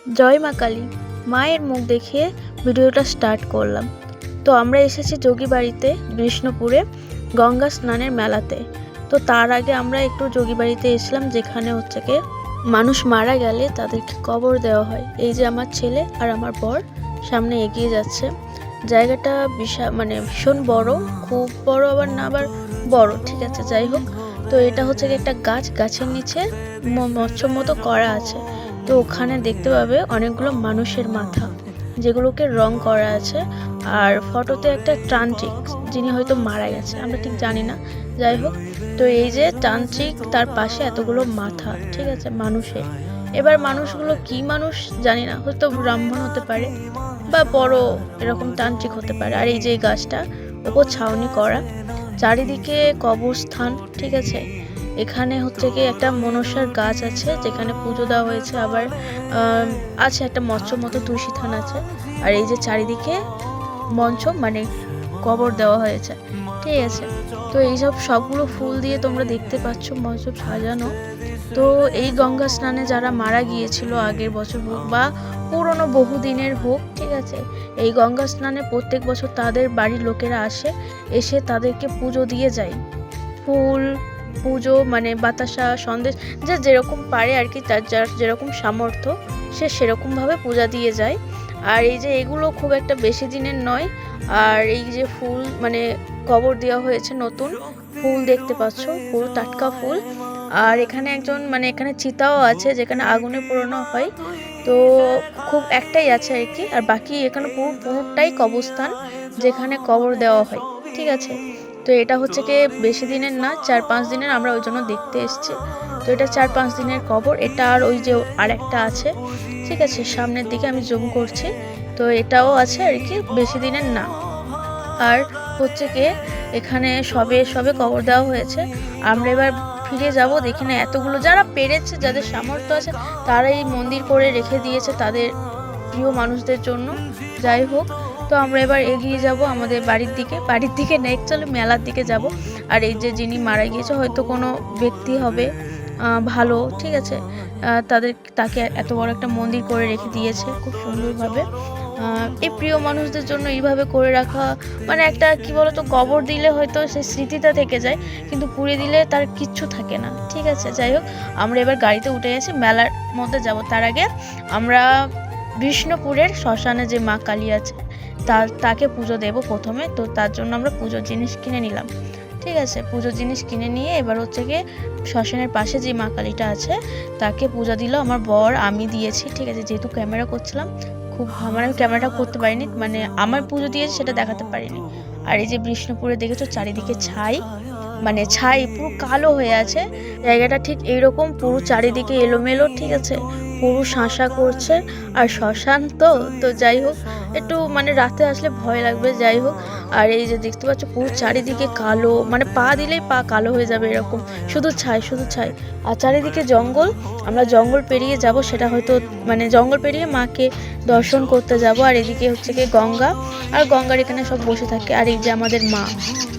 জয় মা কালী। মায়ের মুখ দেখিয়ে ভিডিওটা স্টার্ট করলাম। তো আমরা এসেছি যোগীবাড়িতে বিষ্ণুপুরে গঙ্গা স্নানের মেলাতে। তো তার আগে আমরা একটু যোগীবাড়িতে এসলাম, যেখানে হচ্ছে কি মানুষ মারা গেলে তাদেরকে কবর দেওয়া হয়। এই যে আমার ছেলে আর আমার বর সামনে এগিয়ে যাচ্ছে। জায়গাটা বিশাল, মানে ভীষণ বড়, খুব বড় আবার না আবার বড়, ঠিক আছে, যাই হোক। তো এটা হচ্ছে কি একটা গাছের নিচে মৎস্য মতো করা আছে। তো ওখানে দেখতে পাবে অনেকগুলো মানুষের মাথা, যেগুলোকে রং করা আছে। আর ফটোতে একটা তান্ত্রিক, যিনি হয়তো মারা গেছে, আমরা ঠিক জানি না, যাই হোক। তো এই যে তান্ত্রিক, তার পাশে এতগুলো মাথা, ঠিক আছে, মানুষের। এবার মানুষগুলো কি মানুষ জানি না, হয়তো ব্রাহ্মণ হতে পারে বা বড় এরকম তান্ত্রিক হতে পারে। আর এই যে গাছটা ওপর ছাউনি করা, চারিদিকে কবরস্থান, ঠিক আছে। এখানে হচ্ছে কি একটা মনসার গাছ আছে, যেখানে পুজো দেওয়া হয়েছে। আবার আছে একটা মৎস্য মতো তুলসী থান আছে। আর এই যে চারিদিকে মঞ্চ, মানে কবর দেওয়া হয়েছে, ঠিক আছে। তো এইসব সবগুলো ফুল দিয়ে তোমরা দেখতে পাচ্ছ মঞ্চ সাজানো। তো এই গঙ্গা স্নানে যারা মারা গিয়েছিল আগের বছর হোক বা পুরনো বহুদিনের হোক, ঠিক আছে, এই গঙ্গা স্নানে প্রত্যেক বছর তাদের বাড়ির লোকেরা এসে তাদেরকে পুজো দিয়ে যায়। ফুল পুজো, মানে বাতাসা, সন্দেশ, যে যেরকম পারে আর কি, তার যার যেরকম সামর্থ্য সে সেরকমভাবে পূজা দিয়ে যায়। আর এই যে এগুলো খুব একটা বেশি দিনের নয়। আর এই যে ফুল, মানে কবর দেওয়া হয়েছে, নতুন ফুল দেখতে পাচ্ছ, পুরো টাটকা ফুল। আর এখানে একজন, মানে এখানে চিতাও আছে, যেখানে আগুনে পোড়ানো হয়। তো খুব একটাই আছে আর কি। আর বাকি এখানে পুরোটাই কবরস্থান, যেখানে কবর দেওয়া হয়, ঠিক আছে। তো এটা হচ্ছে কি বেশি দিনের না, 4-5 দিনের, আমরা ওই জন্য দেখতে এসেছি। তো এটা 4-5 দিনের কবর এটা। আর ওই যে আরেকটা আছে, ঠিক আছে, সামনের দিকে আমি জুম করছি। তো এটাও আছে আর কি, বেশি দিনের না। আর হচ্ছে কি এখানে সবে কবর দেওয়া হয়েছে। আমরা এবার ফিরে যাব, দেখি না এতগুলো যারা পেরেছে, যাদের সামর্থ্য আছে, তারা এই মন্দির করে রেখে দিয়েছে তাদের প্রিয় মানুষদের জন্য। যাই হোক, তো আমরা এবার এগিয়ে যাব আমাদের বাড়ির দিকে না, অ্যাকচুয়ালি মেলার দিকে যাব। আর এই যে যিনি মারা গিয়েছে, হয়তো কোনো ব্যক্তি হবে ভালো, ঠিক আছে, তাকে এত বড় একটা মন্দির করে রেখে দিয়েছে খুব সুন্দরভাবে। এই প্রিয় মানুষদের জন্য এইভাবে করে রাখা, মানে একটা কি বলতো, কবর দিলে হয়তো সেই স্মৃতিটা থেকে যায়, কিন্তু পুড়ে দিলে তার কিচ্ছু থাকে না, ঠিক আছে। যাই হোক, আমরা এবার গাড়িতে উঠে গেছি, মেলার মধ্যে যাব। তার আগে আমরা বিষ্ণুপুরের শ্মশানে যে মা কালী আছে, তাকে পুজো দেব প্রথমে। তো তার জন্য আমরা পুজোর জিনিস কিনে নিলাম, ঠিক আছে। পুজোর জিনিস কিনে নিয়ে এবার হচ্ছে গিয়ে শ্মশানের পাশে যে মা কালীটা আছে তাকে পূজা দিল আমার বর, আমি দিয়েছি, ঠিক আছে। যেহেতু ক্যামেরা করছিলাম, খুব আমার, আমি ক্যামেরাটা করতে পারিনি, মানে আমার পুজো দিয়েছি সেটা দেখাতে পারিনি। আর এই যে বিষ্ণুপুরে দেখেছো চারিদিকে ছাই, মানে ছাই পুরো কালো হয়ে আছে। জায়গাটা ঠিক এইরকম, পুরো চারিদিকে এলোমেলো, ঠিক আছে, পুরো শাঁসা করছে। আর শ্মশান তো যাই হোক, একটু মানে রাতে আসলে ভয় লাগবে, যাই হোক। আর এই যে দেখতে পাচ্ছ পুরো চারিদিকে কালো, মানে পা দিলেই পা কালো হয়ে যাবে এরকম, শুধু ছাই। আর চারিদিকে জঙ্গল, আমরা জঙ্গল পেরিয়ে যাব, সেটা হয়তো, মানে জঙ্গল পেরিয়ে মাকে দর্শন করতে যাব। আর এদিকে হচ্ছে কি গঙ্গা, আর গঙ্গার এখানে সব বসে থাকে। আর এই যে আমাদের মা,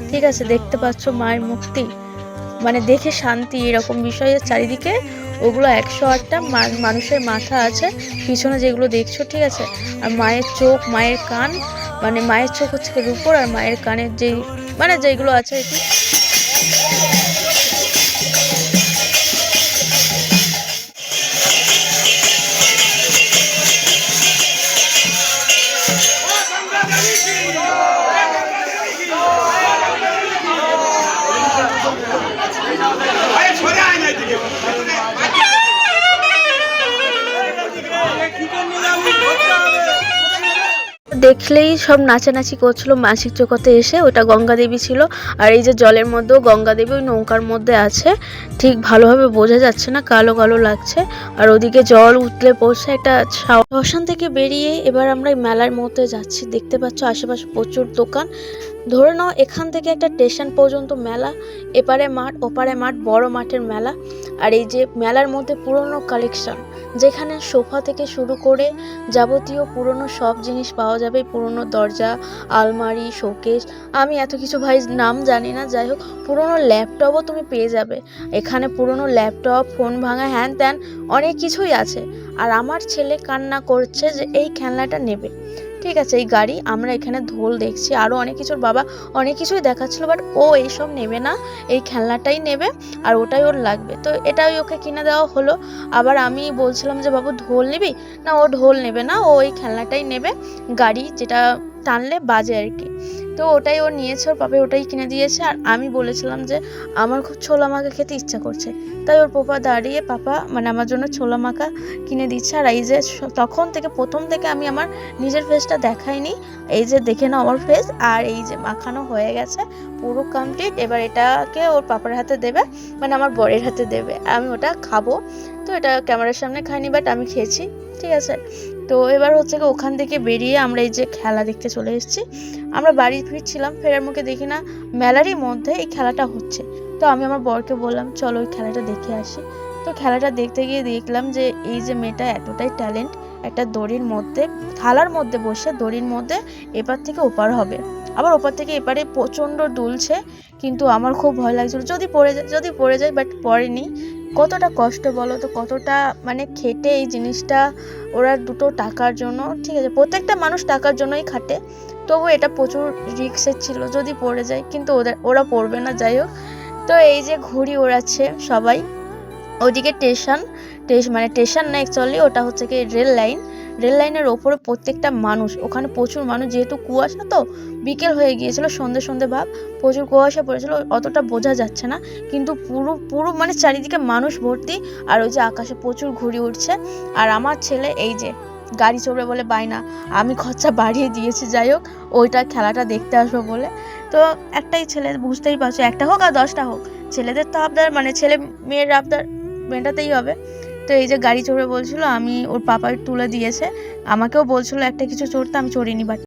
ঠিক আছে, দেখতে পাচ্ছ মায়ের মুক্তি, মানে দেখে শান্তি, এরকম বিষয়ের চারিদিকে ওগুলো 108টা মানুষের মাথা আছে পিছনে যেগুলো দেখছো, ঠিক আছে। আর মায়ের চোখ, মায়ের কান, মানে মায়ের চোখ হচ্ছে রূপোর, আর মায়ের কানের যেই, মানে যেগুলো আছে আর কি। দেখলেই সব নাচানাচি করছিল মাসিক জগতে এসে, ওটা গঙ্গা দেবী ছিল। আর এই যে জলের মধ্যেও গঙ্গা দেবী ওই নৌকার মধ্যে আছে, ঠিক ভালোভাবে বোঝা যাচ্ছে না, কালো কালো লাগছে। আর ওদিকে জল উতলে পড়ছে একটা। শ্মশান থেকে বেরিয়ে এবার আমরা মেলার মধ্যে যাচ্ছি, দেখতে পাচ্ছ আশেপাশে প্রচুর দোকান। ধরে নাও এখান থেকে একটা স্টেশন পর্যন্ত মেলা, এপারে মাঠ ওপারে মাঠ, বড় মাঠের মেলা। আর এই যে মেলার মধ্যে পুরনো কালেকশন, যেখানে সোফা থেকে শুরু করে যাবতীয় পুরনো সব জিনিস পাওয়া যাবে, পুরনো দরজা, আলমারি, শোকেস, আমি এত কিছু ভাই নাম জানি না, যাই হোক পুরনো ল্যাপটপও তুমি পেয়ে যাবে এখানে। পুরনো ল্যাপটপ, ফোন ভাঙা, হ্যান ত্যান অনেক কিছুই আছে। আর আমার ছেলে কান্না করছে যে এই খেলনাটা নেবে। ঠিক আছে, এই গাড়ি, আমরা এখানে ঢোল দেখছি, আরও অনেক কিছুর বাবা অনেক কিছুই দেখাচ্ছিলো, বাট ও এইসব নেবে না, এই খেলনাটাই নেবে আর ওটাই ওর লাগবে। তো এটাই ওকে কিনে দেওয়া হলো। আবার আমি বলছিলাম যে বাবু ঢোল নিবি না, ও ঢোল নেবে না, ও এই খেলনাটাই নেবে, গাড়ি যেটা টানলে বাজে আর কি। তো ওটাই ও নিয়েছে, ওর পাপা ওটাই কিনে দিয়েছে। আর আমি বলেছিলাম যে আমার খুব ছোলা মাখা খেতে ইচ্ছা করছে, তাই ওর পাপা দাঁড়িয়ে মানে আমার জন্য ছোলা মাখা কিনে দিচ্ছে। আর এই যে তখন থেকে প্রথম থেকে আমি আমার নিজের ফেসটা দেখাইনি, এই যে দেখে নাও আমার ফেস। আর এই যে মাখানো হয়ে গেছে, পুরো কমপ্লিট। এবার এটাকে ওর পাপার হাতে দেবে, মানে আমার বরের হাতে দেবে, আমি ওটা খাবো। তো এটা ক্যামেরার সামনে খাইনি, বাট আমি খেয়েছি। ঠিক আছে, তো এবার হচ্ছে কি ওখান থেকে বেরিয়ে আমরা এই যে খেলা দেখতে চলে এসেছি। আমরা বাড়ি ফিরছিলাম, ফেরার মুখে দেখি না মেলারই মধ্যে এই খেলাটা হচ্ছে। তো আমি আমার বরকে বললাম চলো ওই খেলাটা দেখে আসি। তো খেলাটা দেখতে গিয়ে দেখলাম যে এই যে মেয়েটা এতটাই ট্যালেন্ট, একটা দড়ির মধ্যে, থালার মধ্যে বসে দড়ির মধ্যে এপার থেকে ওপার হবে, আবার ওপার থেকে এপারে প্রচণ্ড দুলছে। কিন্তু আমার খুব ভয় লাগছিল যদি পড়ে যায়, বাট পড়েনি। কতটা কষ্ট বলো তো, কতটা মানে খেটে এই জিনিসটা, ওরা দুটো টাকার জন্য, ঠিক আছে প্রত্যেকটা মানুষ টাকার জন্যই খাটে, তবু এটা প্রচুর রিস্কের ছিল, যদি পড়ে যায়, কিন্তু ওরা পড়বে না। যাই হোক, তো এই যে ঘুড়ি ওড়াচ্ছে সবাই, ওদিকে মানে স্টেশন না, অ্যাকচুয়ালি ওটা হচ্ছে কি রেল লাইনের ওপরে প্রত্যেকটা মানুষ, ওখানে প্রচুর মানুষ, যেহেতু কুয়াশা, তো বিকেল হয়ে গিয়েছিল, সন্ধে ভাব, প্রচুর কুয়াশা পড়েছিল, অতটা বোঝা যাচ্ছে না, কিন্তু পুরো মানে চারিদিকে মানুষ ভর্তি। আর ওই যে আকাশে প্রচুর ঘুড়ি উঠছে। আর আমার ছেলে এই যে গাড়ি চড়বে বলে বায়না, আমি খরচা বাড়িয়ে দিয়েছি, যাই হোক ওইটা খেলাটা দেখতে আসবো বলে। তো একটাই ছেলে, বুঝতেই পারছো, একটা হোক আর 10টা হোক, ছেলেদের তো আবদার, মানে ছেলে মেয়ের আবদার মেটাতেই হবে। তো এই যে গাড়ি চড়বে বলছিল, আমি ওর পাপা তুলে দিয়েছে, আমাকেও বলছিল একটা কিছু চড়তে, আমি চড়িনি, বাট